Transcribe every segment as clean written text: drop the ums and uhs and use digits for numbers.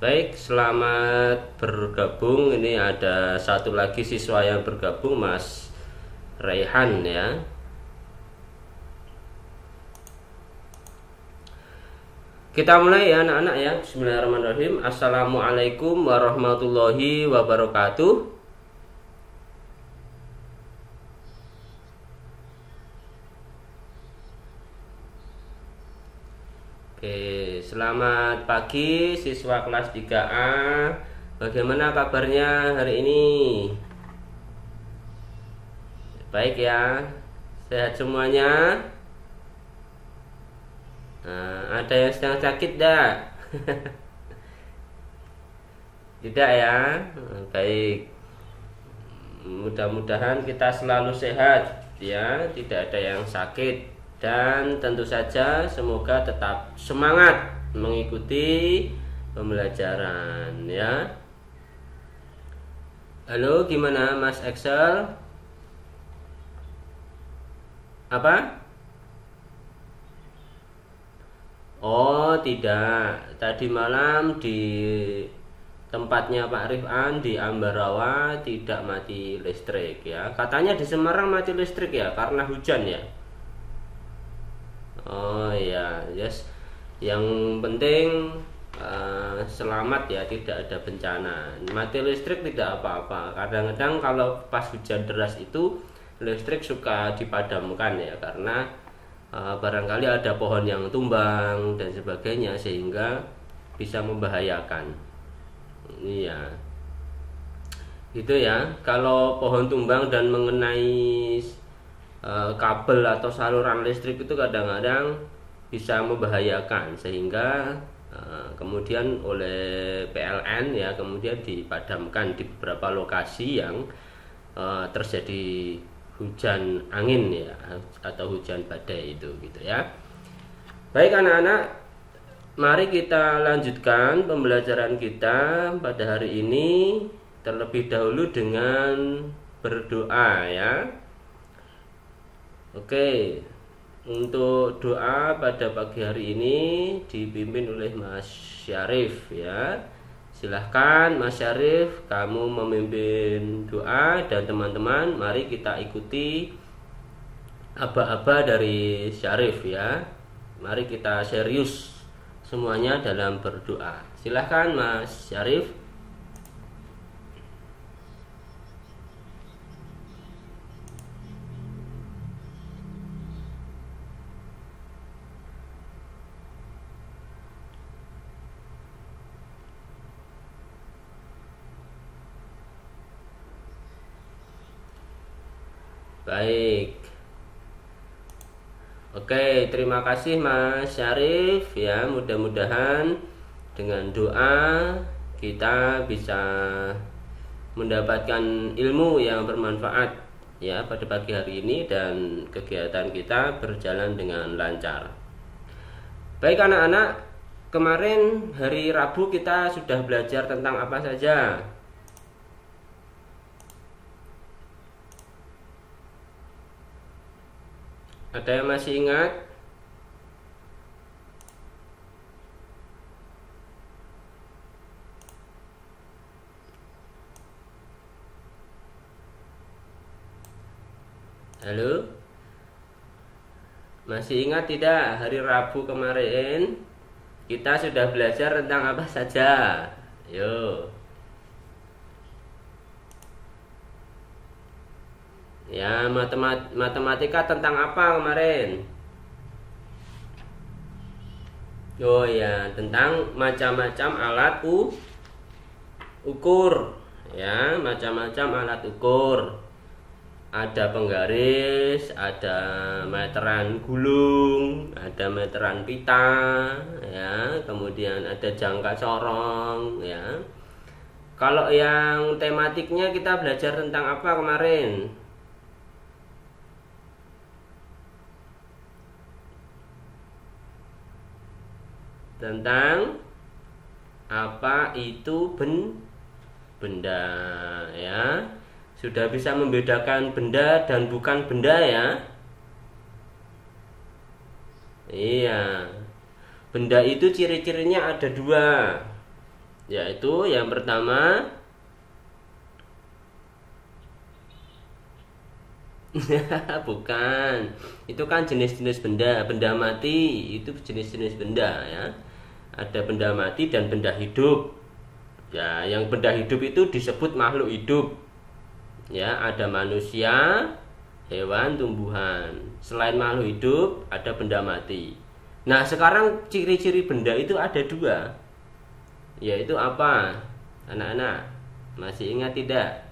Baik, selamat bergabung. Ini ada satu lagi siswa yang bergabung, Mas Raihan ya. Kita mulai ya anak-anak ya. Bismillahirrahmanirrahim. Assalamualaikum warahmatullahi wabarakatuh. Oke, selamat pagi siswa kelas 3A. Bagaimana kabarnya hari ini? Baik ya, sehat semuanya. Nah, ada yang sedang sakit dah? Tidak ya. Baik, mudah-mudahan kita selalu sehat ya, tidak ada yang sakit. Dan tentu saja semoga tetap semangat mengikuti pembelajaran ya. Halo, gimana Mas Excel? Apa? Oh tidak, tadi malam di tempatnya Pak Rifan di Ambarawa tidak mati listrik ya. Katanya di Semarang mati listrik ya karena hujan ya. Oh iya, yes. Yang penting selamat ya, tidak ada bencana. Mati listrik tidak apa-apa. Kadang-kadang kalau pas hujan deras itu listrik suka dipadamkan ya, karena barangkali ada pohon yang tumbang dan sebagainya sehingga bisa membahayakan. Iya. Gitu ya. Kalau pohon tumbang dan mengenai kabel atau saluran listrik itu kadang-kadang bisa membahayakan sehingga kemudian oleh PLN ya kemudian dipadamkan di beberapa lokasi yang terjadi hujan angin ya atau hujan badai itu gitu ya. Baik anak-anak, mari kita lanjutkan pembelajaran kita pada hari ini terlebih dahulu dengan berdoa ya. Oke, untuk doa pada pagi hari ini dipimpin oleh Mas Syarif ya. Silahkan Mas Syarif, kamu memimpin doa dan teman-teman mari kita ikuti aba-aba dari Syarif ya. Mari kita serius semuanya dalam berdoa. Silahkan Mas Syarif. Baik. Oke, terima kasih Mas Syarif ya. Mudah-mudahan dengan doa kita bisa mendapatkan ilmu yang bermanfaat ya pada pagi hari ini dan kegiatan kita berjalan dengan lancar. Baik anak-anak, kemarin hari Rabu kita sudah belajar tentang apa saja? Ada yang masih ingat? Halo? Masih ingat tidak hari Rabu kemarin? Kita sudah belajar tentang apa saja? Yuk. Ya, matematika tentang apa kemarin? Oh ya, tentang macam-macam alat ukur. Ya, macam-macam alat ukur. Ada penggaris, ada meteran gulung, ada meteran pita, ya, kemudian ada jangka corong, ya. Kalau yang tematiknya kita belajar tentang apa kemarin? Tentang apa itu benda ya. Sudah bisa membedakan benda dan bukan benda ya. Iya. Benda itu ciri-cirinya ada dua. Yaitu yang pertama bukan, itu kan jenis-jenis benda. Benda mati itu jenis-jenis benda ya. Ada benda mati dan benda hidup. Ya, yang benda hidup itu disebut makhluk hidup. Ya, ada manusia, hewan, tumbuhan. Selain makhluk hidup, ada benda mati. Nah, sekarang ciri-ciri benda itu ada dua. Yaitu apa? Anak-anak, masih ingat tidak?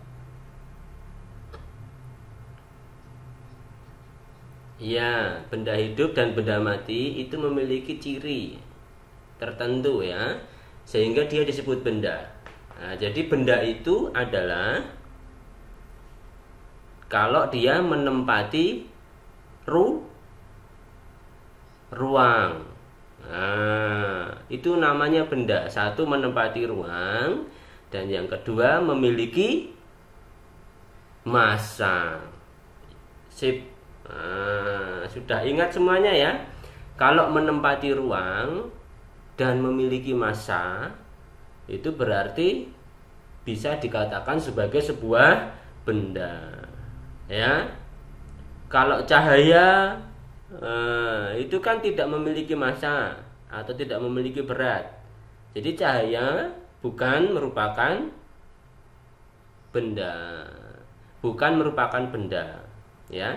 Ya, benda hidup dan benda mati itu memiliki ciri tertentu ya, sehingga dia disebut benda. Nah, jadi benda itu adalah kalau dia menempati ruang. Nah, itu namanya benda. Satu, menempati ruang, dan yang kedua memiliki massa. Sip. Nah, sudah ingat semuanya ya. Kalau menempati ruang dan memiliki massa, itu berarti bisa dikatakan sebagai sebuah benda. Ya. Kalau cahaya itu kan tidak memiliki massa atau tidak memiliki berat. Jadi cahaya bukan merupakan benda. Bukan merupakan benda, ya.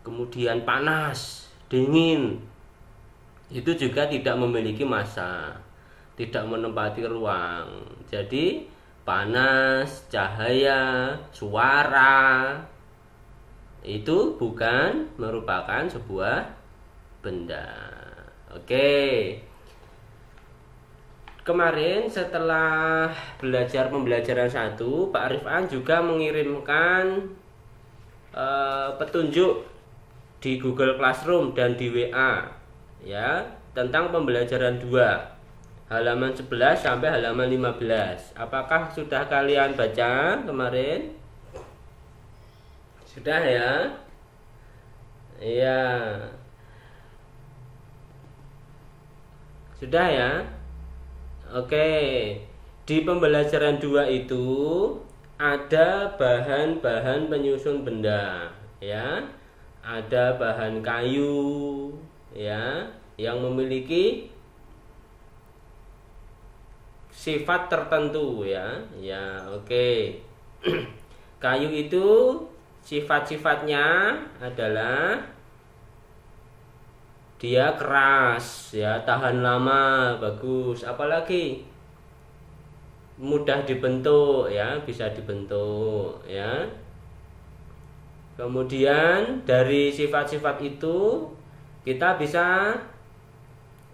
Kemudian panas, dingin, itu juga tidak memiliki massa, tidak menempati ruang. Jadi panas, cahaya, suara itu bukan merupakan sebuah benda. Oke. Kemarin setelah belajar pembelajaran 1, Pak Rifan juga mengirimkan petunjuk di Google Classroom dan di WA ya, tentang pembelajaran 2 halaman 11 sampai halaman 15. Apakah sudah kalian baca kemarin? Sudah ya? Iya. Sudah ya? Oke. Di pembelajaran 2 itu ada bahan-bahan penyusun benda ya. Ada bahan kayu ya, yang memiliki sifat tertentu ya. Ya, oke. Kayu itu sifat-sifatnya adalah dia keras ya, tahan lama, bagus. Apalagi mudah dibentuk ya, bisa dibentuk ya. Kemudian dari sifat-sifat itu kita bisa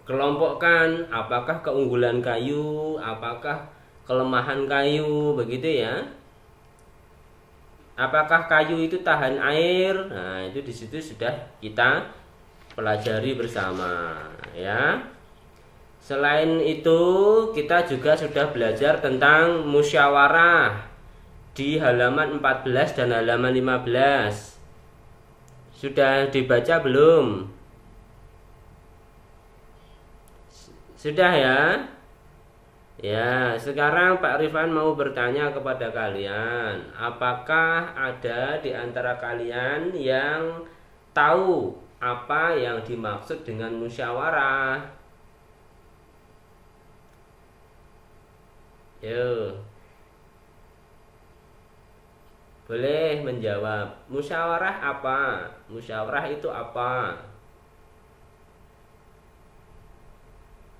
kelompokkan apakah keunggulan kayu, apakah kelemahan kayu, begitu ya. Apakah kayu itu tahan air? Nah, itu di situ sudah kita pelajari bersama ya. Selain itu, kita juga sudah belajar tentang musyawarah di halaman 14 dan halaman 15. Sudah dibaca belum? Sudah ya? Ya, sekarang Pak Rifan mau bertanya kepada kalian, apakah ada di antara kalian yang tahu apa yang dimaksud dengan musyawarah? Yuk, boleh menjawab. Musyawarah apa? Musyawarah itu apa?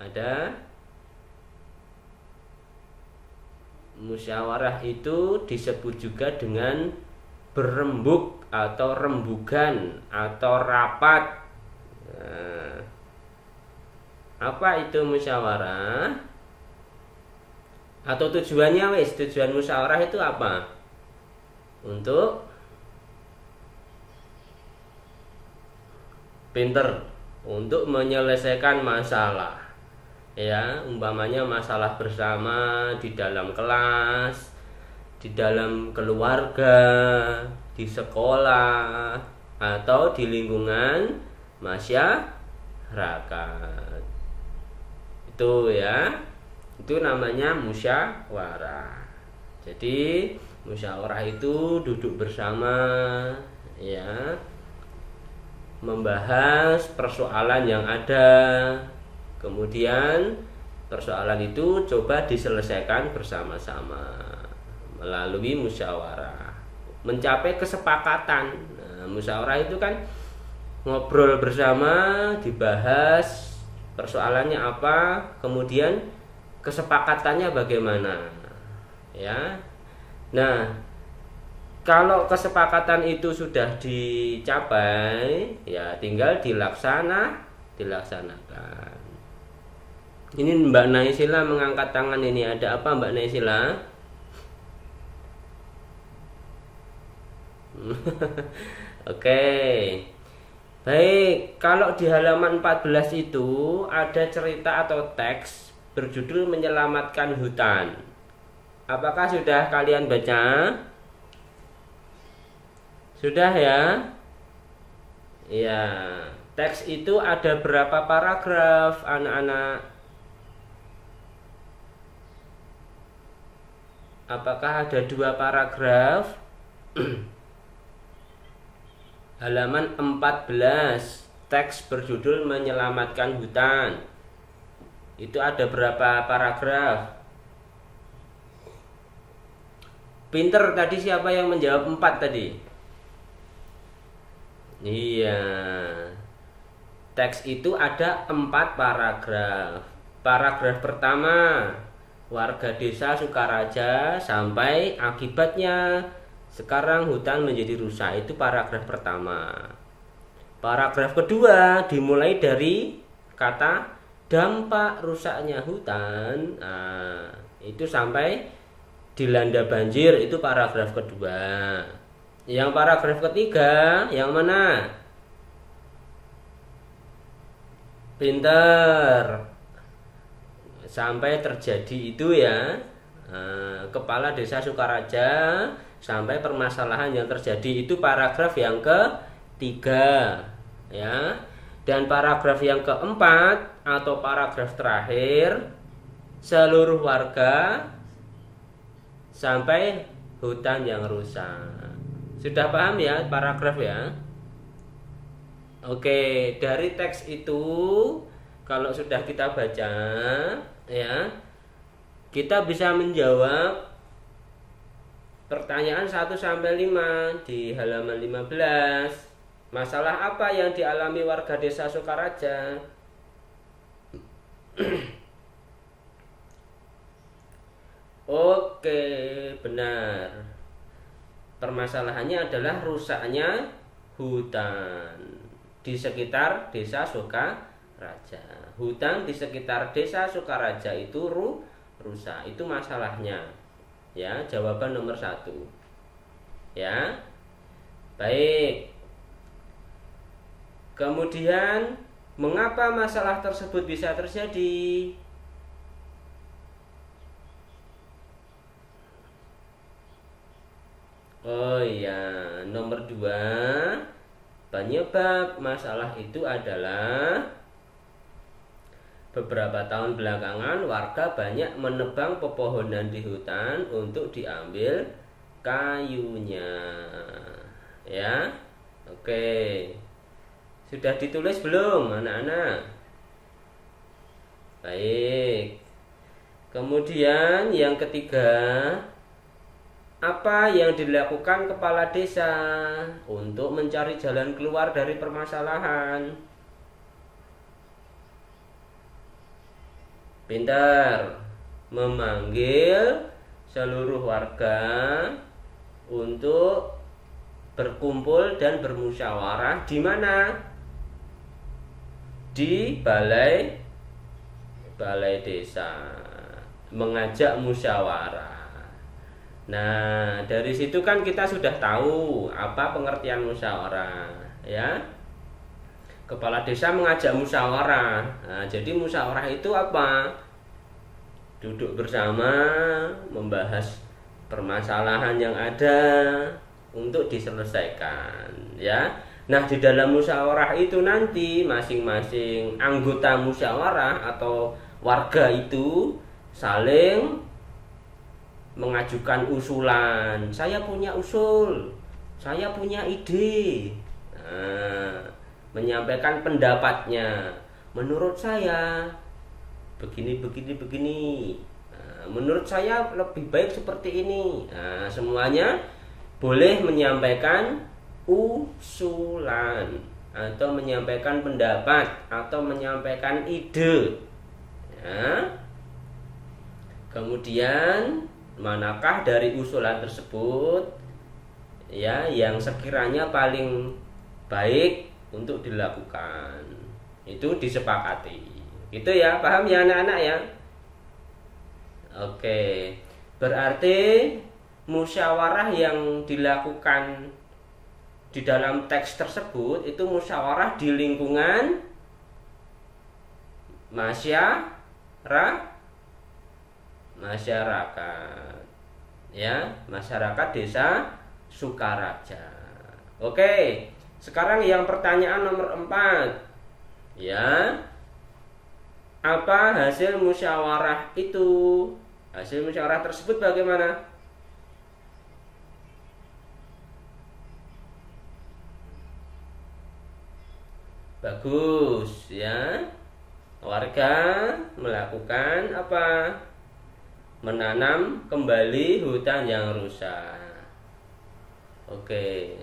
Ada? Musyawarah itu disebut juga dengan berembuk atau rembugan atau rapat. Nah, apa itu musyawarah? Atau tujuannya wis, tujuan musyawarah itu apa? Untuk pinter, untuk menyelesaikan masalah ya, umpamanya masalah bersama di dalam kelas, di dalam keluarga, di sekolah, atau di lingkungan masyarakat. Itu ya. Itu namanya musyawarah. Jadi musyawarah itu duduk bersama, ya, membahas persoalan yang ada, kemudian persoalan itu coba diselesaikan bersama-sama melalui musyawarah, mencapai kesepakatan. Nah, musyawarah itu kan ngobrol bersama, dibahas persoalannya apa, kemudian kesepakatannya bagaimana, ya. Nah, kalau kesepakatan itu sudah dicapai, ya tinggal dilaksanakan. Ini Mbak Naisila mengangkat tangan ini, ada apa Mbak Naisila? Oke. Baik, kalau di halaman 14 itu ada cerita atau teks berjudul Menyelamatkan Hutan. Apakah sudah kalian baca? Sudah ya? Ya, teks itu ada berapa paragraf anak-anak? Apakah ada 2 paragraf? Halaman 14, teks berjudul Menyelamatkan Hutan. Itu ada berapa paragraf? Pinter tadi, siapa yang menjawab 4 tadi? Iya. Teks itu ada 4 paragraf. Paragraf pertama, warga desa Sukaraja sampai akibatnya sekarang hutan menjadi rusak. Itu paragraf pertama. Paragraf kedua dimulai dari kata dampak rusaknya hutan. Nah, itu sampai dilanda banjir, itu paragraf kedua. Yang paragraf ketiga yang mana? Pinter. Sampai terjadi itu ya, kepala desa Sukaraja sampai permasalahan yang terjadi, itu paragraf yang ketiga, ya. Dan paragraf yang keempat atau paragraf terakhir, seluruh warga sampai hutan yang rusak. Sudah paham ya paragraf ya? Oke, dari teks itu kalau sudah kita baca, ya, kita bisa menjawab pertanyaan 1 sampai 5 di halaman 15. Masalah apa yang dialami warga desa Sukaraja? Oke, benar. Permasalahannya adalah rusaknya hutan di sekitar desa Sukaraja. Hutan di sekitar desa Sukaraja itu rusak. Itu masalahnya. Ya, jawaban nomor 1. Ya. Baik. Kemudian, mengapa masalah tersebut bisa terjadi? Oh iya, nomor 2, penyebab masalah itu adalah beberapa tahun belakangan warga banyak menebang pepohonan di hutan untuk diambil kayunya. Ya. Oke. Sudah ditulis belum anak-anak? Baik. Kemudian yang ketiga, apa yang dilakukan kepala desa untuk mencari jalan keluar dari permasalahan? Pintar. Memanggil seluruh warga untuk berkumpul dan bermusyawarah di mana? Di balai desa. Mengajak musyawarah. Nah, dari situ kan kita sudah tahu apa pengertian musyawarah, ya. Kepala desa mengajak musyawarah. Nah, jadi musyawarah itu apa? Duduk bersama, membahas permasalahan yang ada untuk diselesaikan, ya. Nah, di dalam musyawarah itu nanti masing-masing anggota musyawarah atau warga itu saling mengajukan usulan. Saya punya usul, saya punya ide. Nah, menyampaikan pendapatnya. Menurut saya begini. Nah, menurut saya lebih baik seperti ini. Nah, semuanya boleh menyampaikan usulan atau menyampaikan pendapat atau menyampaikan ide. Ya. Kemudian manakah dari usulan tersebut ya yang sekiranya paling baik untuk dilakukan, itu disepakati. Itu ya, paham ya anak-anak ya? Oke, berarti musyawarah yang dilakukan di dalam teks tersebut itu musyawarah di lingkungan masyarakat ya, masyarakat desa Sukaraja. Oke, sekarang yang pertanyaan nomor 4 ya, apa hasil musyawarah itu? Hasil musyawarah tersebut bagaimana? Bagus ya. Warga melakukan apa? Menanam kembali hutan yang rusak. Oke.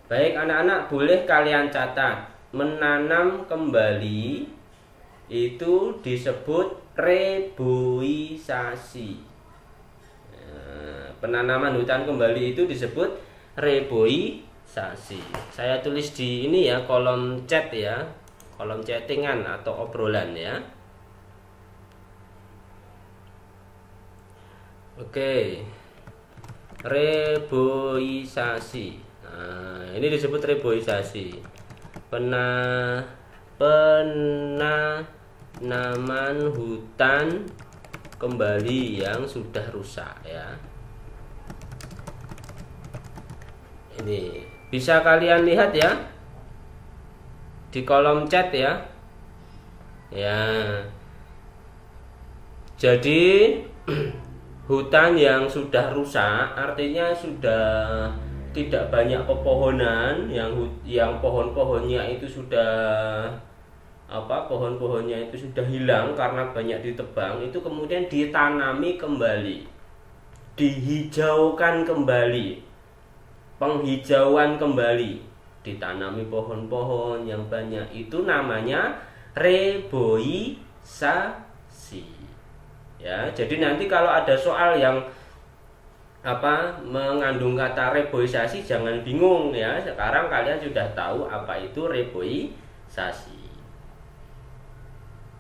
Baik anak-anak, boleh kalian catat. Menanam kembali itu disebut reboisasi. Penanaman hutan kembali itu disebut reboisasi. Saya tulis di ini ya, kolom chat ya, kolom chattingan atau obrolan ya. Oke, reboisasi. Nah, ini disebut reboisasi. Penanaman hutan kembali yang sudah rusak ya. Ini bisa kalian lihat ya di kolom chat ya. Ya. Jadi hutan yang sudah rusak artinya sudah tidak banyak pepohonan, yang pohon-pohonnya itu sudah pohon-pohonnya itu sudah hilang karena banyak ditebang, itu kemudian ditanami kembali, dihijaukan kembali, penghijauan kembali, ditanami pohon-pohon yang banyak, itu namanya reboisasi ya. Jadi nanti kalau ada soal yang mengandung kata reboisasi, jangan bingung ya. Sekarang kalian sudah tahu apa itu reboisasi.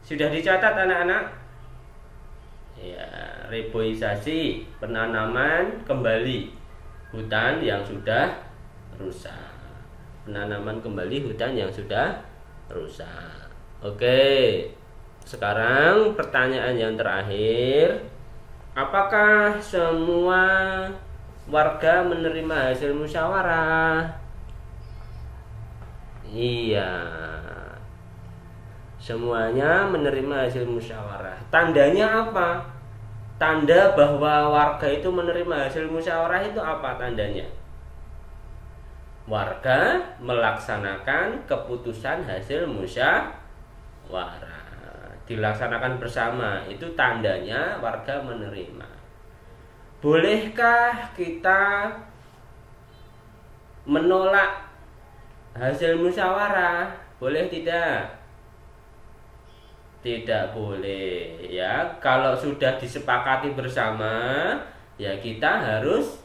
Sudah dicatat anak-anak? Ya, reboisasi, penanaman kembali hutan yang sudah rusak. Penanaman kembali hutan yang sudah rusak. Oke. Sekarang pertanyaan yang terakhir, apakah semua warga menerima hasil musyawarah? Iya, semuanya menerima hasil musyawarah. Tandanya apa? Tanda bahwa warga itu menerima hasil musyawarah itu apa tandanya? Warga melaksanakan keputusan hasil musyawarah, dilaksanakan bersama, itu tandanya warga menerima. Bolehkah kita menolak hasil musyawarah? Boleh tidak? Tidak boleh ya. Kalau sudah disepakati bersama ya kita harus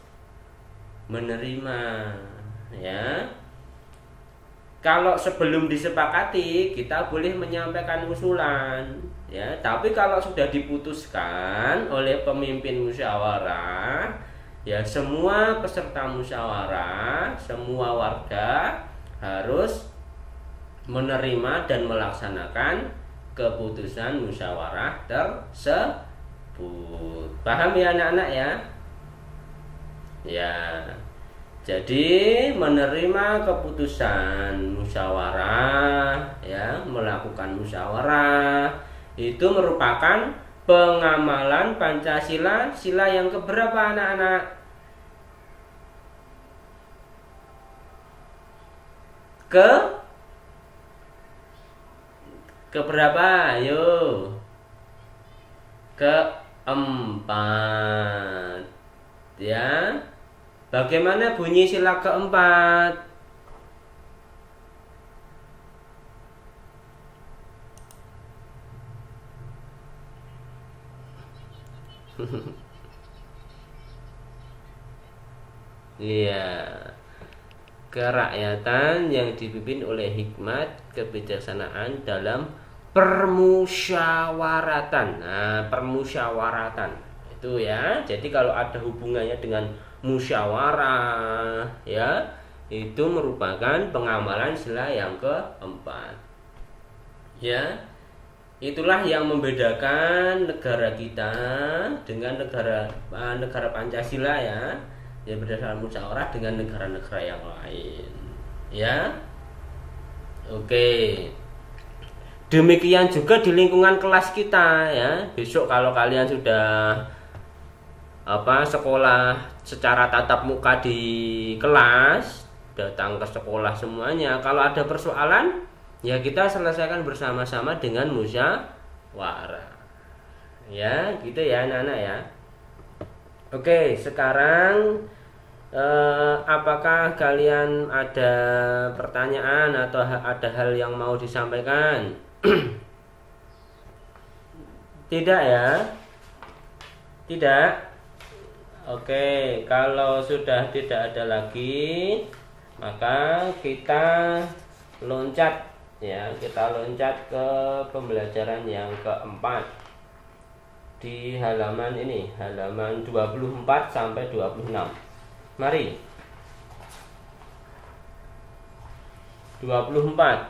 menerima ya. Kalau sebelum disepakati kita boleh menyampaikan usulan ya, tapi kalau sudah diputuskan oleh pemimpin musyawarah ya, semua peserta musyawarah, semua warga harus menerima dan melaksanakan keputusan musyawarah tersebut. Paham ya anak-anak ya? Ya. Jadi menerima keputusan musyawarah ya, melakukan musyawarah Itu merupakan pengamalan Pancasila, sila yang keberapa anak-anak? Keberapa? Ayo. Keempat. Ya. Bagaimana bunyi sila keempat? Iya. Kerakyatan yang dipimpin oleh hikmat kebijaksanaan dalam permusyawaratan. Nah, permusyawaratan itu ya. Jadi kalau ada hubungannya dengan musyawarah ya, itu merupakan pengamalan sila yang keempat. Ya. Itulah yang membedakan negara kita dengan negara Pancasila ya. Ya berdasarkan musyawarah dengan negara-negara yang lain ya. Oke, demikian juga di lingkungan kelas kita ya. Besok kalau kalian sudah sekolah secara tatap muka di kelas, datang ke sekolah semuanya, kalau ada persoalan ya kita selesaikan bersama-sama dengan musyawarah ya, gitu ya anak-anak ya. Oke, sekarang apakah kalian ada pertanyaan atau ada hal yang mau disampaikan? Tidak ya? Tidak? Oke, kalau sudah tidak ada lagi, maka kita loncat ya, kita loncat ke pembelajaran yang keempat. Di halaman ini, halaman 24 sampai 26. Mari. 24.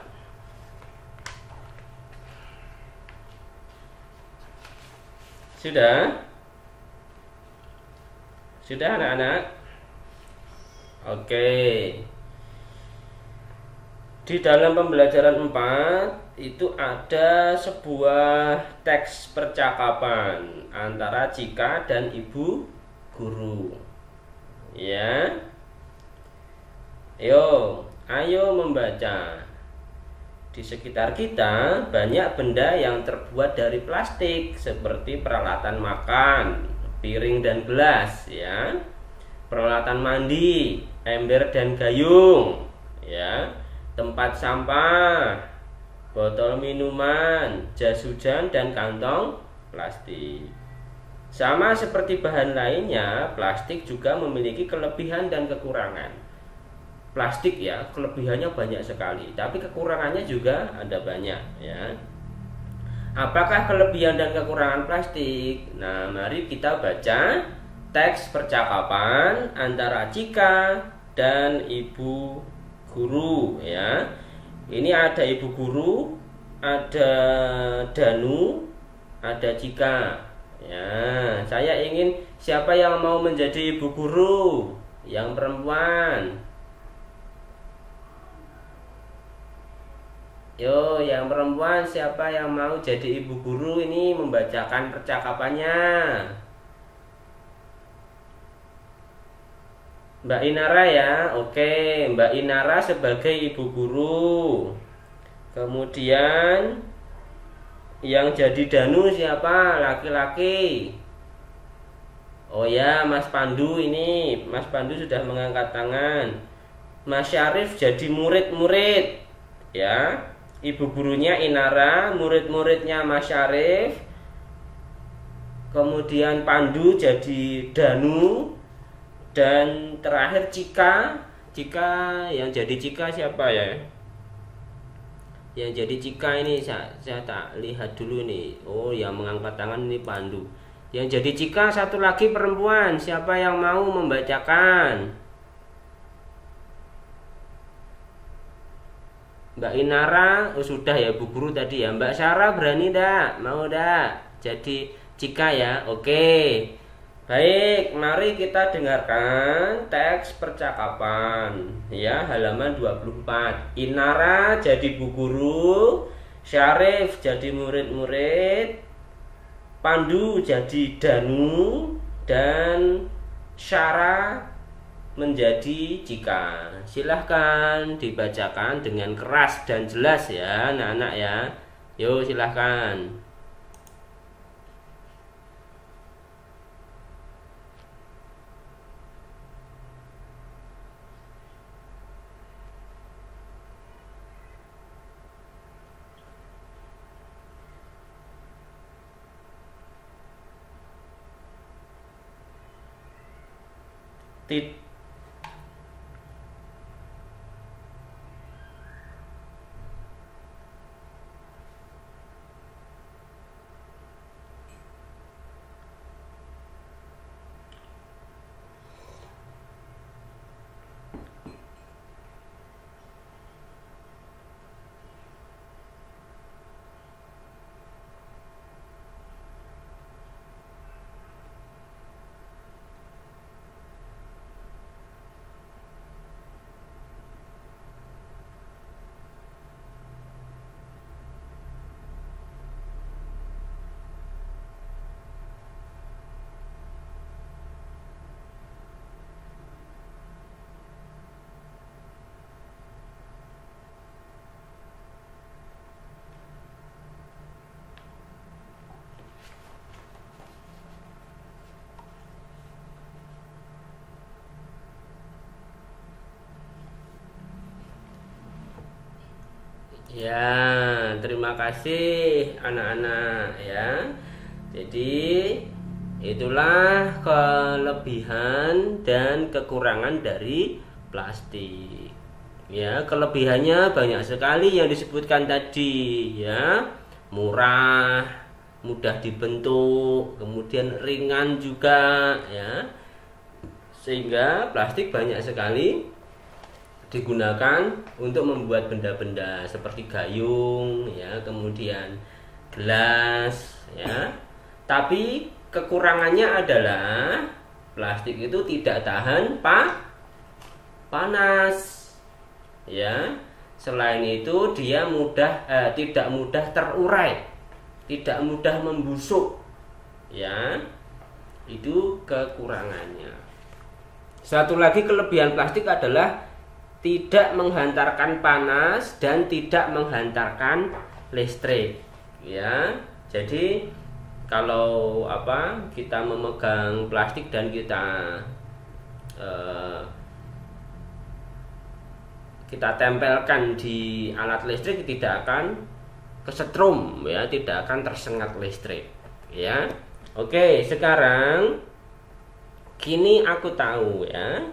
Sudah? Sudah anak-anak? Oke. Di dalam pembelajaran 4 itu ada sebuah teks percakapan antara Cika dan ibu guru. Ya. Ayo membaca. Di sekitar kita banyak benda yang terbuat dari plastik seperti peralatan makan, piring dan gelas ya. Peralatan mandi, ember dan gayung ya. Tempat sampah, botol minuman, jas hujan dan kantong plastik. Sama seperti bahan lainnya, plastik juga memiliki kelebihan dan kekurangan. Plastik ya, kelebihannya banyak sekali, tapi kekurangannya juga ada banyak ya. Apakah kelebihan dan kekurangan plastik? Nah, mari kita baca teks percakapan antara Cika dan ibu guru ya. Ini ada ibu guru, ada Danu, ada Cika. Ya, saya ingin siapa yang mau menjadi ibu guru? Yang perempuan. Yang perempuan siapa yang mau jadi ibu guru ini membacakan percakapannya? Mbak Inara ya. Oke, Mbak Inara sebagai ibu guru. Kemudian yang jadi Danu siapa? Laki-laki. Oh ya, Mas Pandu ini. Mas Pandu sudah mengangkat tangan. Mas Syarif jadi murid-murid. Ya. Ibu gurunya Inara, murid-muridnya Mas Syarif. Kemudian Pandu jadi Danu. Dan terakhir Cika. Yang jadi Cika siapa ya? Yang jadi Cika ini saya tak lihat dulu nih. Oh, yang mengangkat tangan ini Pandu. Yang jadi Cika satu lagi perempuan. Siapa yang mau membacakan? Mbak Inara, sudah ya Bu Guru tadi ya. Mbak Sarah berani dak? Mau dak? Jadi Cika ya. Oke. Baik, mari kita dengarkan teks percakapan ya, halaman 24. Inara jadi Bu Guru, Syarif jadi murid-murid, Pandu jadi Danu, dan Syara menjadi jika. Silahkan dibacakan dengan keras dan jelas ya anak-anak ya. Yuk silahkan. Ya, terima kasih anak-anak ya. Jadi itulah kelebihan dan kekurangan dari plastik. Ya, kelebihannya banyak sekali yang disebutkan tadi ya. Murah, mudah dibentuk, kemudian ringan juga ya. Sehingga plastik banyak sekali digunakan untuk membuat benda-benda seperti gayung ya, kemudian gelas ya. Tapi kekurangannya adalah plastik itu tidak tahan panas ya. Selain itu dia tidak mudah terurai, tidak mudah membusuk ya. Itu kekurangannya. Satu lagi kelebihan plastik adalah tidak menghantarkan panas dan tidak menghantarkan listrik ya. Jadi kalau kita memegang plastik dan kita tempelkan di alat listrik, tidak akan kesetrum ya, tidak akan tersengat listrik ya. Oke, sekarang kini aku tahu ya.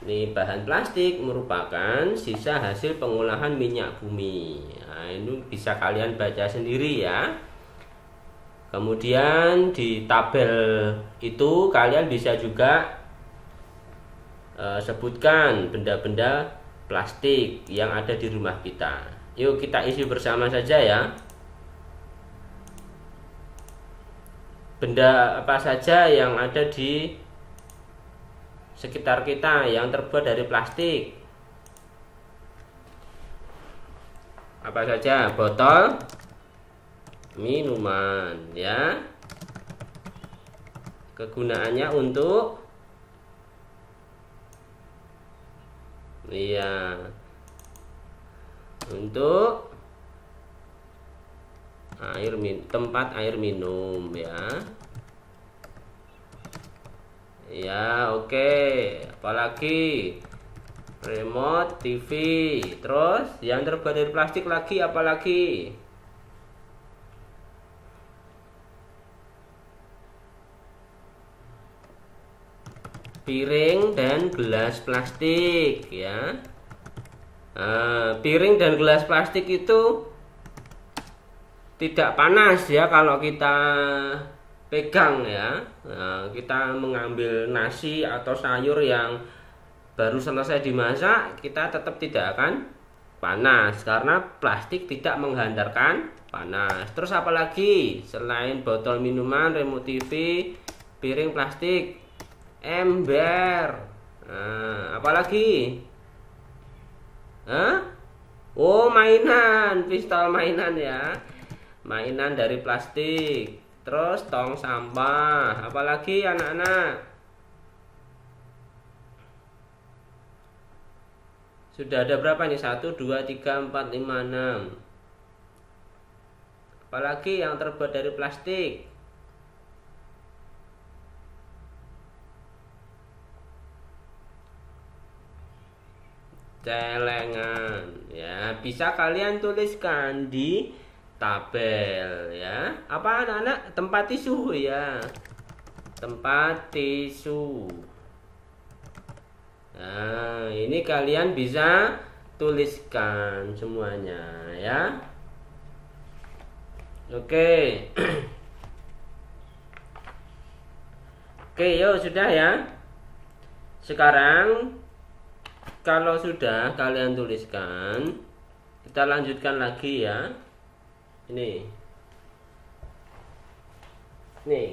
Ini bahan plastik merupakan sisa hasil pengolahan minyak bumi. Nah, ini bisa kalian baca sendiri ya. Kemudian di tabel itu kalian bisa juga sebutkan benda-benda plastik yang ada di rumah kita. Yuk kita isi bersama saja ya. Benda apa saja yang ada di sekitar kita yang terbuat dari plastik. Apa saja? Botol minuman ya. Kegunaannya untuk untuk tempat air minum ya. Ya, oke. Apalagi remote TV. Terus yang terbuat dari plastik lagi apalagi? Piring dan gelas plastik ya. Piring dan gelas plastik itu tidak panas ya kalau kita pegang ya. Nah, kita mengambil nasi atau sayur yang baru selesai dimasak, kita tetap tidak akan panas karena plastik tidak menghantarkan panas. Terus apalagi selain botol minuman, remote TV, piring plastik, ember, apalagi Oh, mainan, pistol mainan ya. Mainan dari plastik. Terus tong sampah. Apalagi anak-anak? Sudah ada berapa nih? 1, 2, 3, 4, 5, 6. Apalagi yang terbuat dari plastik? Celengan ya. Bisa kalian tuliskan di tabel ya. Apa anak-anak? Tempat tisu ya. Tempat tisu. Nah, ini kalian bisa tuliskan semuanya ya. Oke. Oke, yuk sudah ya. Sekarang kalau sudah kalian tuliskan, kita lanjutkan lagi ya. Ini. Nih,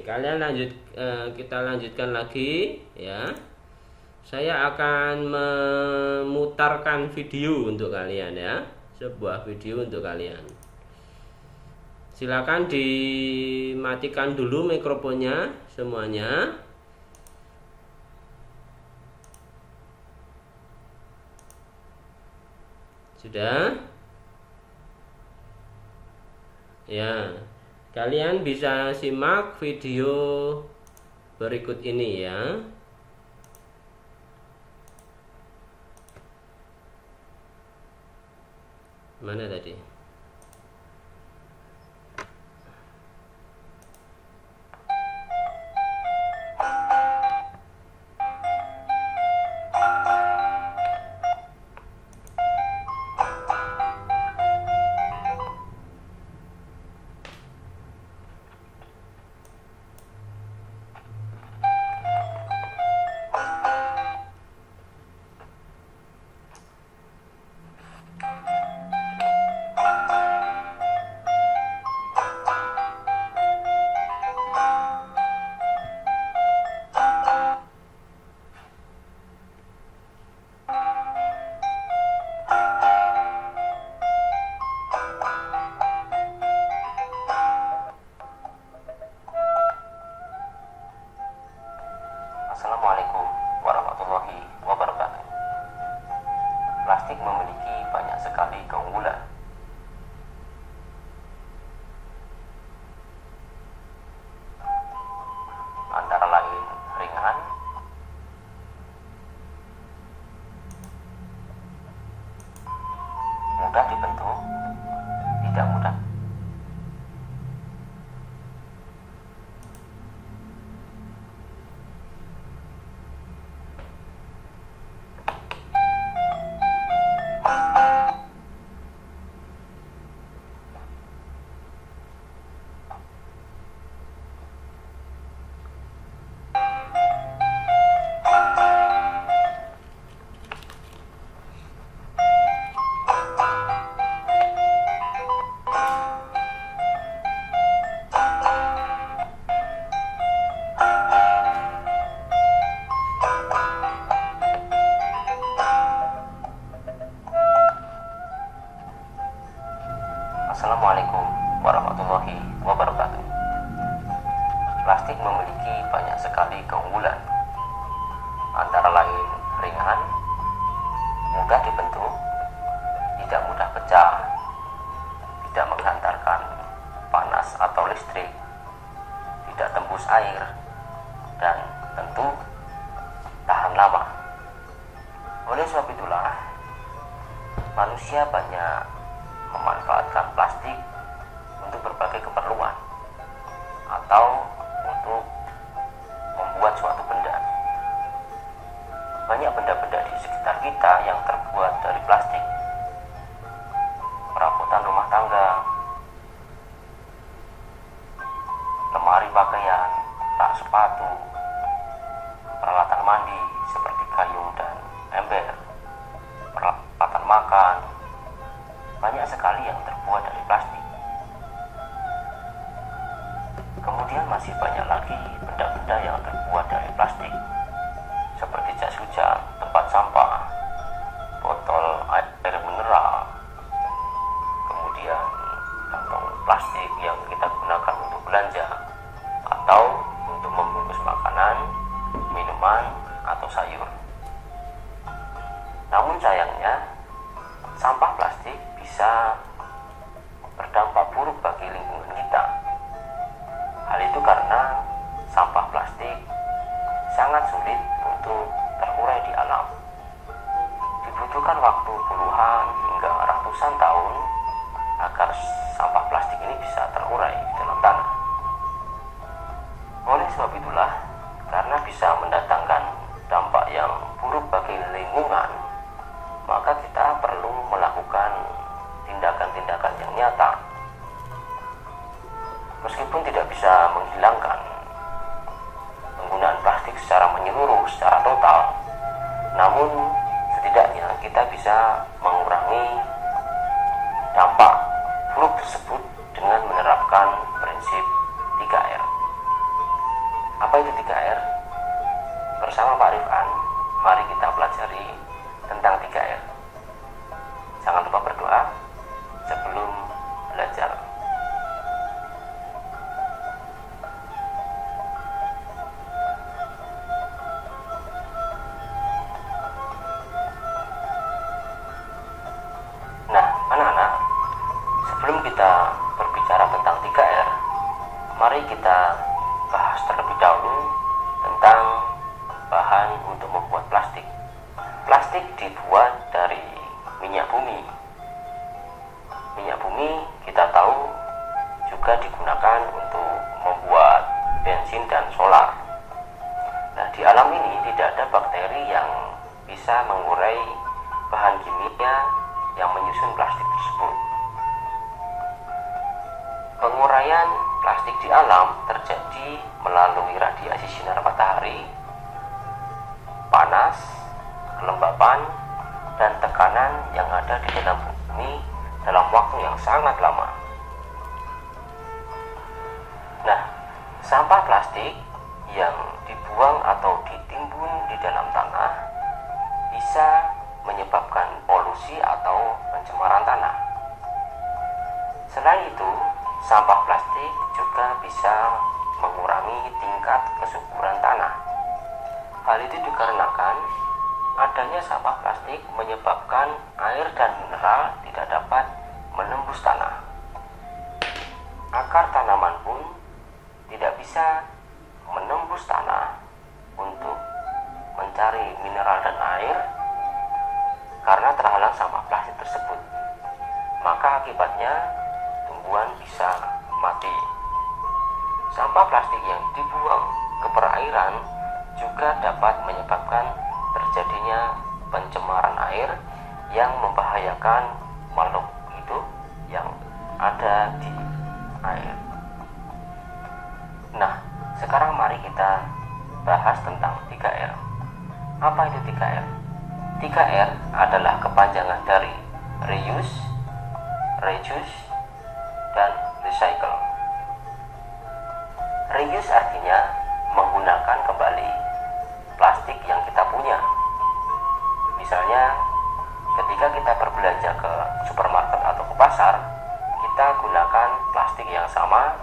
kita lanjutkan lagi ya. Saya akan memutarkan video untuk kalian ya. Sebuah video untuk kalian. Silakan dimatikan dulu mikrofonnya semuanya. Sudah? Ya. Kalian bisa simak video berikut ini ya. Mana tadi? Assalamualaikum warahmatullahi wabarakatuh. Plastik memiliki banyak sekali keunggulan. Antara lain ringan, mudah dibentuk, tidak mudah Assalamualaikum warahmatullahi wabarakatuh. Plastik memiliki banyak sekali keunggulan. Antara lain ringan, mudah dibentuk, tidak mudah pecah, tidak menghantarkan panas atau listrik, tidak tembus air, dan tentu tahan lama. Oleh sebab itulah, manusia banyak memanfaatkan plastik untuk berbagai keperluan atau untuk membuat suatu benda. Banyak benda-benda di sekitar kita yang terbuat dari plastik. Perabotan rumah tangga, lemari pakaian, rak sepatu, peralatan mandi seperti gayung dan ember, peralatan makan, banyak sekali yang terbuat dari plastik. Kemudian masih banyak lagi benda-benda yang terbuat dari plastik, seperti jas hujan, tempat sampah, botol air mineral, plastik yang kita gunakan untuk belanja atau untuk membungkus makanan, minuman, atau sayur. Namun sayangnya, sampah plastik bisa berdampak buruk bagi lingkungan kita. Hal itu karena sampah plastik sangat sulit untuk terurai di alam. Dibutuhkan waktu puluhan hingga ratusan tahun agar sampah plastik ini bisa terurai di dalam tanah. Oleh sebab itulah, karena bisa mendatangkan dampak yang buruk bagi lingkungan, maka kita perlu melakukan tindakan-tindakan yang nyata. Meskipun tidak bisa menghilangkan penggunaan plastik secara menyeluruh, secara total, namun setidaknya kita bisa mengurangi dampak buruk tersebut dengan menerapkan prinsip 3R. Apa itu 3R? Bersama Pak Rifan, mari kita pelajari tentang 3R. Jangan lupa berdoa sebelum belajar. Nah, anak-anak, sebelum kita berbicara tentang 3R, mari kita bahas terlebih dahulu tentang bahan untuk membuat plastik. Plastik dibuat dari minyak bumi. Minyak bumi kita tahu juga digunakan untuk membuat bensin dan solar. Nah, di alam ini tidak ada bakteri yang bisa mengurai bahan kimia yang menyusun plastik tersebut. Penguraian plastik di alam terjadi melalui radiasi sinar matahari, panas, kelembapan, dan tekanan yang ada di dalam bumi dalam waktu yang sangat lama. Nah, sampah plastik yang dibuang atau ditimbun di dalam tanah bisa menyebabkan polusi atau pencemaran tanah. Selain itu, sampah plastik juga bisa mengurangi tingkat kesuburan tanah. Hal itu dikarenakan adanya sampah plastik menyebabkan air dan mineral tidak dapat menembus tanah. Akar tanaman pun tidak bisa menembus tanah untuk mencari mineral dan air karena terhalang sampah plastik tersebut. Maka akibatnya tumbuhan bisa mati. Sampah plastik yang dibuang ke perairan juga dapat menyebabkan terjadinya pencemaran air yang membahayakan makhluk hidup yang ada di air. Nah, sekarang mari kita bahas tentang 3R. Apa itu 3R? 3R adalah kepanjangan dari reuse, reduce, dan recycle. Reuse artinya menggunakan kembali plastik yang kita punya. Misalnya, ketika kita berbelanja ke supermarket atau ke pasar, kita gunakan plastik yang sama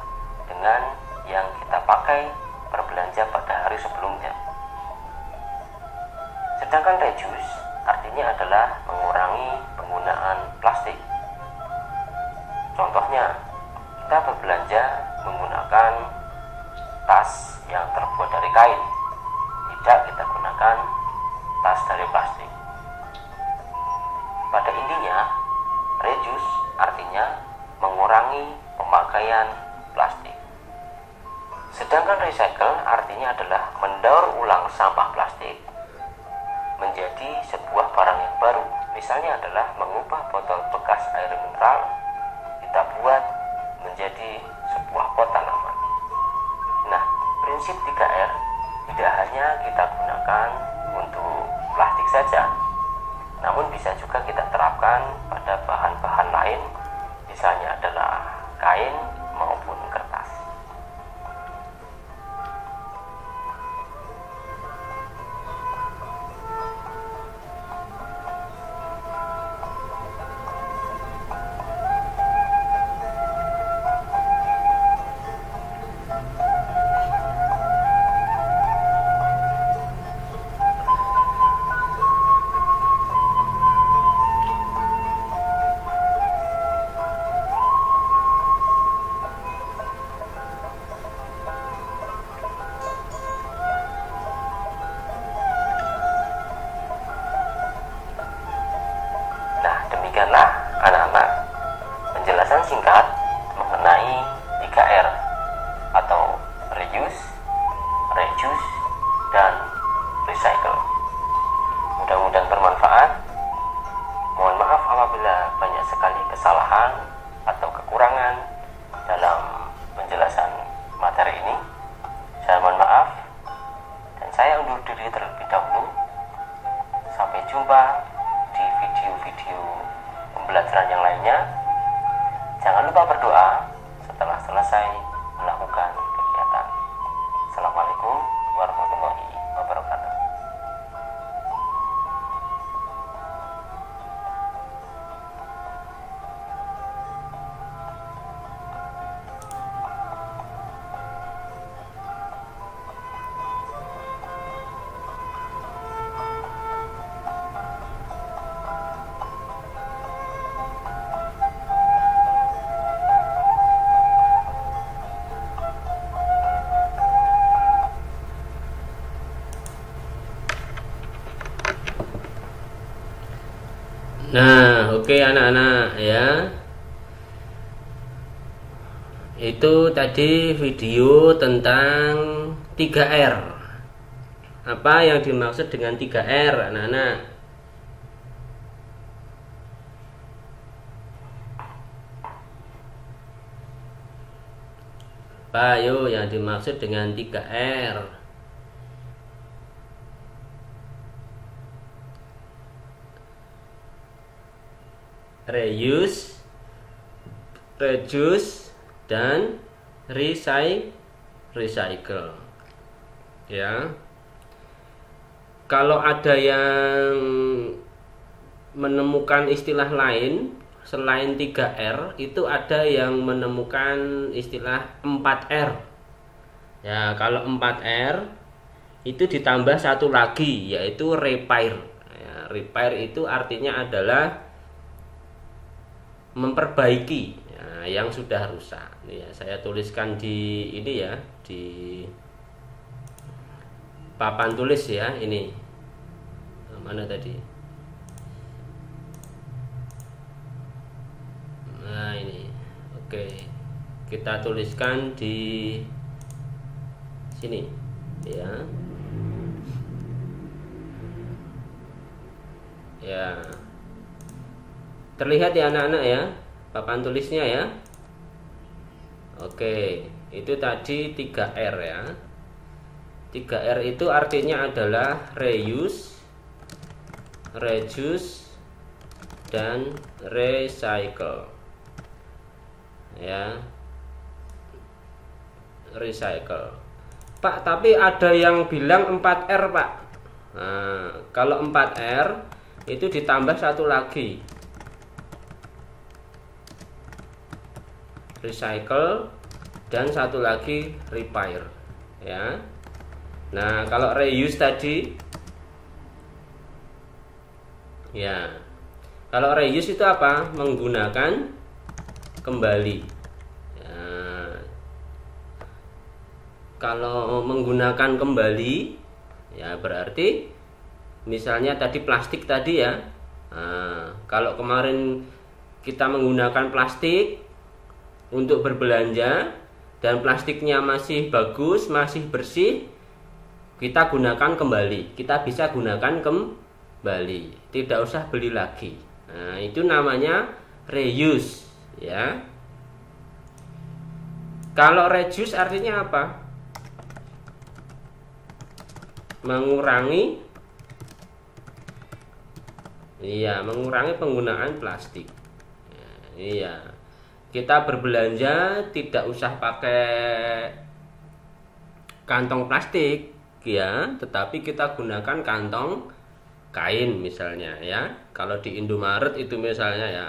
dengan yang kita pakai berbelanja pada hari sebelumnya. Sedangkan reduce artinya adalah mengurangi penggunaan plastik. Contohnya, kita berbelanja menggunakan tas yang terbuat dari kain. Tidak kita gunakan tas dari plastik. Pada intinya, reduce artinya mengurangi pemakaian plastik. Sedangkan recycle artinya adalah mendaur ulang sampah plastik menjadi sebuah barang yang baru. Misalnya adalah mengubah botol bekas air mineral kita buat menjadi sebuah pot tanaman. Nah, prinsip 3R tidak hanya kita gunakan untuk plastik saja, namun bisa juga kita terapkan pada bahan-bahan lain, misalnya adalah kain maupun kertas. Itu tadi video tentang 3R. Apa yang dimaksud dengan 3R, anak-anak? Apa yuk yang dimaksud dengan 3R? Reuse, reduce, dan recycle. Ya. Kalau ada yang menemukan istilah lain selain 3R, itu ada yang menemukan istilah 4R. Ya, kalau 4R itu ditambah satu lagi, yaitu repair. Ya, repair itu artinya adalah memperbaiki ya, yang sudah rusak. Ya, saya tuliskan di ini ya, di papan tulis ya, ini. Mana tadi? Nah, ini. Oke. Kita tuliskan di sini ya. Ya. Terlihat ya anak-anak ya, papan tulisnya ya. Oke, itu tadi 3R ya. 3R itu artinya adalah reuse, reduce, dan recycle. Ya. Recycle. Pak, tapi ada yang bilang 4R, Pak. Nah, kalau 4R itu ditambah satu lagi. Recycle dan satu lagi repair ya. Nah, kalau reuse tadi ya, kalau reuse itu apa? Menggunakan kembali ya. Kalau menggunakan kembali ya berarti misalnya tadi plastik tadi ya. Nah, kalau kemarin kita menggunakan plastik untuk berbelanja dan plastiknya masih bagus, masih bersih, kita gunakan kembali. Kita bisa gunakan kembali, tidak usah beli lagi. Nah, itu namanya reuse ya. Kalau reduce artinya apa? Mengurangi. Iya, mengurangi penggunaan plastik. Iya. Kita berbelanja tidak usah pakai kantong plastik ya, tetapi kita gunakan kantong kain misalnya ya. Kalau di Indomaret itu misalnya ya,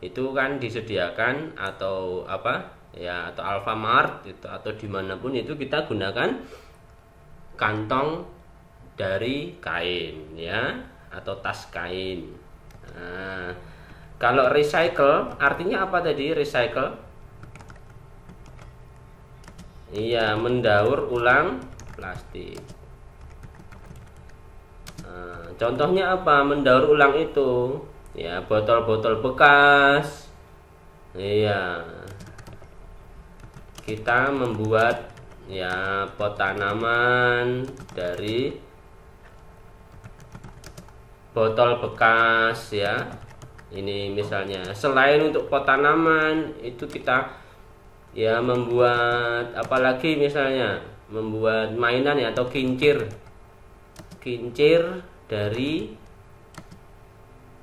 itu kan disediakan atau apa ya, atau Alfamart itu atau dimanapun itu kita gunakan kantong dari kain ya, atau tas kain. Nah, kalau recycle artinya apa tadi? Recycle? Iya, mendaur ulang plastik. Nah, contohnya apa? Mendaur ulang itu ya, botol-botol bekas. Iya. Kita membuat ya pot tanaman dari botol bekas ya. Ini misalnya, selain untuk pot tanaman itu kita ya membuat apalagi misalnya membuat mainan ya, atau kincir dari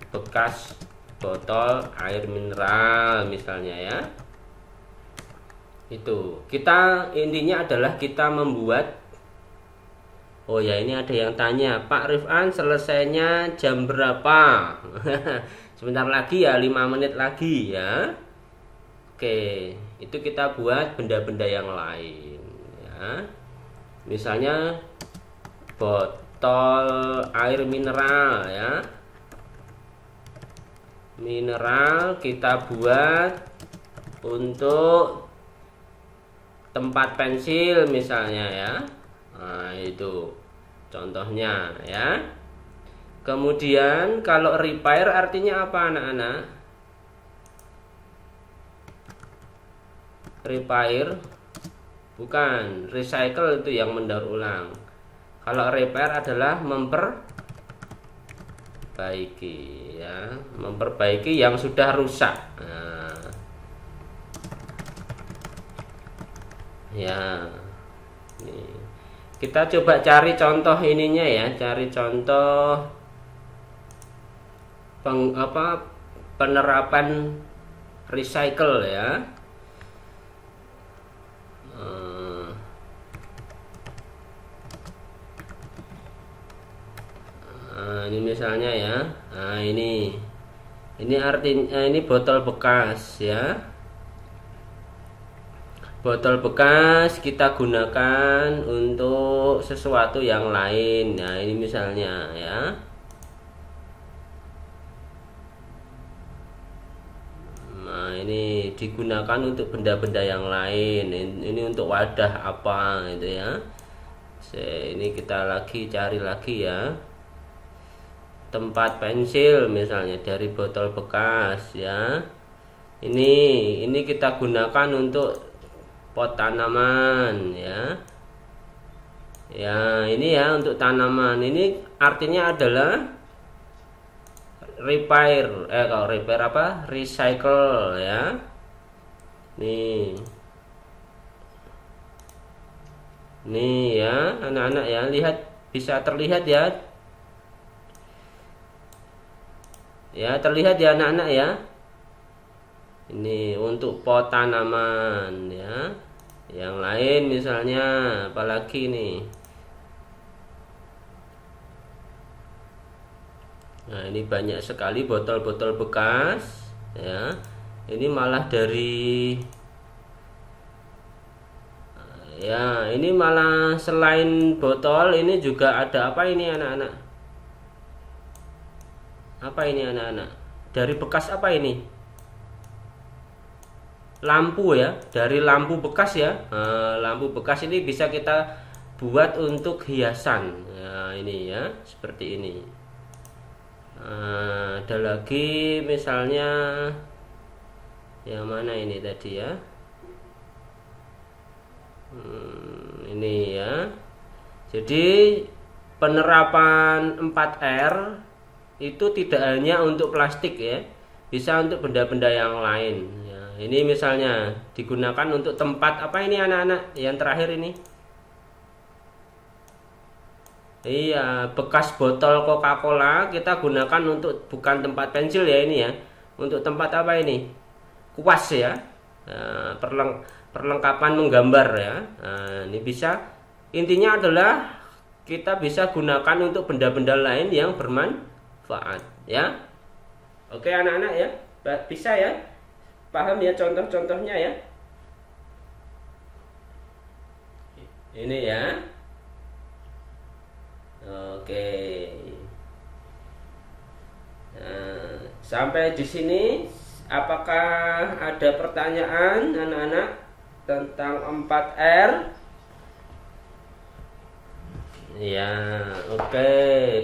bekas botol air mineral misalnya ya. Itu kita intinya adalah kita membuat. Oh ya, ini ada yang tanya, Pak Rifan selesainya jam berapa? Sebentar lagi ya, 5 menit lagi ya. Oke, itu kita buat benda-benda yang lain ya. Misalnya botol air mineral ya. Mineral kita buat untuk tempat pensil misalnya ya. Nah, itu contohnya ya. Kemudian kalau repair artinya apa anak-anak? repair, bukan. Recycle itu yang mendaur ulang. Kalau repair adalah memperbaiki, ya, memperbaiki yang sudah rusak. Nah, ya, ini kita coba cari contoh ininya ya, cari contoh penerapan recycle ya. Ini misalnya ya, ini artinya ini botol bekas ya, botol bekas kita gunakan untuk sesuatu yang lain. Nah ini misalnya ya, nah ini digunakan untuk benda-benda yang lain. Ini untuk wadah apa gitu ya. Ini kita cari lagi ya, tempat pensil misalnya dari botol bekas ya. Ini kita gunakan untuk pot tanaman ya. Ya, ini ya untuk tanaman. Ini artinya adalah repair. Kalau repair apa? Recycle ya. Nih ya, anak-anak ya, lihat, bisa terlihat ya. Ya, terlihat ya anak-anak ya. Ini untuk pot tanaman ya. Yang lain misalnya apalagi nih. Nah, ini banyak sekali botol-botol bekas ya. Ini malah dari ya, ini malah selain botol ini juga ada apa ini anak-anak? Apa ini anak-anak? Dari bekas apa ini? Lampu ya, dari lampu bekas ya. Lampu bekas ini bisa kita buat untuk hiasan. Nah, ini ya, seperti ini. Ada lagi misalnya yang mana ini tadi ya? Ini ya. Jadi penerapan 4R itu tidak hanya untuk plastik ya, bisa untuk benda-benda yang lain ya. Ini misalnya digunakan untuk tempat apa ini anak-anak, yang terakhir ini? Iya, bekas botol Coca-Cola kita gunakan untuk bukan tempat pensil ya, ini ya, untuk tempat apa ini? Kuas ya. Nah, perlengkapan menggambar ya. Nah, ini bisa, intinya adalah kita bisa gunakan untuk benda-benda lain yang bermanfaat ya. Oke anak-anak ya, bisa ya, paham ya contoh-contohnya ya. Ini ya. Oke. Nah, sampai di sini apakah ada pertanyaan anak-anak tentang 4R? Ya, oke.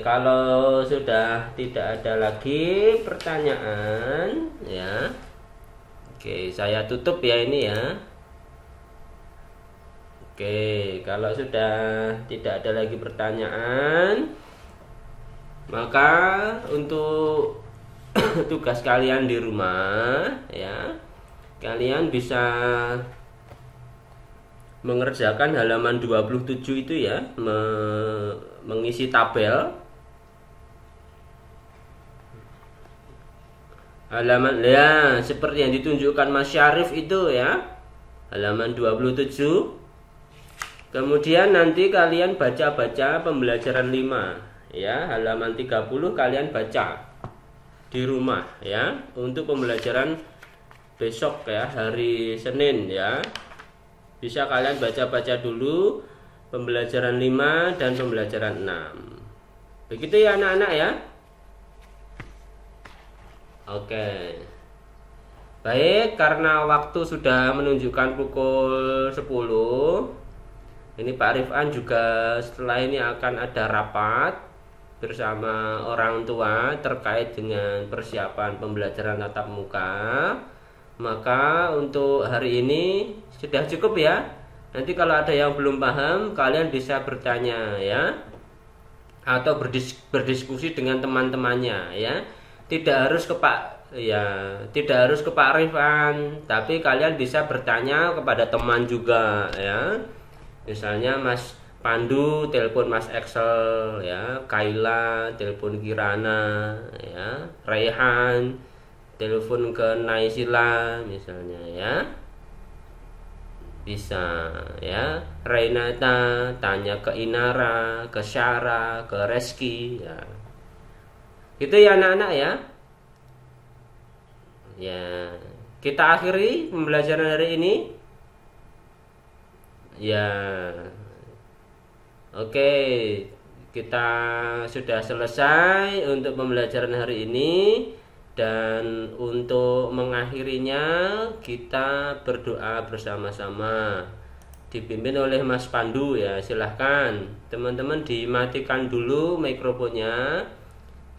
Kalau sudah tidak ada lagi pertanyaan ya. Oke, saya tutup ya ini ya. Oke, kalau sudah tidak ada lagi pertanyaan, maka untuk tugas kalian di rumah ya, kalian bisa mengerjakan halaman 27 itu ya, mengisi tabel halaman ya, seperti yang ditunjukkan Mas Syarif itu ya, halaman 27. Kemudian nanti kalian baca-baca pembelajaran 5 ya, halaman 30 kalian baca di rumah ya, untuk pembelajaran besok ya, hari Senin ya. Bisa kalian baca-baca dulu pembelajaran 5 dan pembelajaran 6. Begitu ya anak-anak ya. Oke. Baik, karena waktu sudah menunjukkan pukul 10. Ini Pak Rifan juga setelah ini akan ada rapat bersama orang tua terkait dengan persiapan pembelajaran tatap muka. Maka untuk hari ini sudah cukup ya. Nanti kalau ada yang belum paham, kalian bisa bertanya ya, atau berdiskusi dengan teman-temannya ya. Tidak harus ke Pak ya, tidak harus ke Pak Rifan, tapi kalian bisa bertanya kepada teman juga ya. Misalnya Mas Pandu telepon Mas Excel ya, Kaila telepon Kirana ya, Raihan telepon ke Naisila misalnya ya. Bisa ya. Renata tanya ke Inara, ke Syara, ke Reski ya. Itu ya anak-anak ya. Ya, kita akhiri pembelajaran hari ini. Ya. Oke, kita sudah selesai untuk pembelajaran hari ini, dan untuk mengakhirinya kita berdoa bersama-sama dipimpin oleh Mas Pandu ya. Silahkan teman-teman dimatikan dulu mikrofonnya.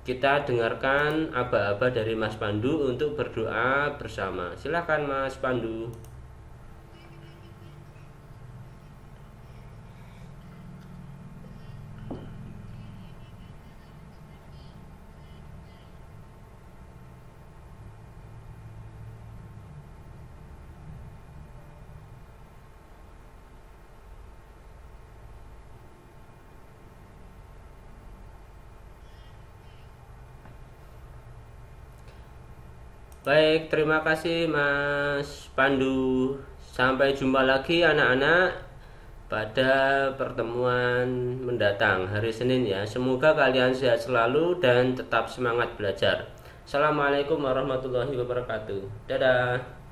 Kita dengarkan aba-aba dari Mas Pandu untuk berdoa bersama. Silahkan Mas Pandu. Baik, terima kasih Mas Pandu. Sampai jumpa lagi anak-anak pada pertemuan mendatang hari Senin ya. Semoga kalian sehat selalu dan tetap semangat belajar. Assalamualaikum warahmatullahi wabarakatuh. Dadah.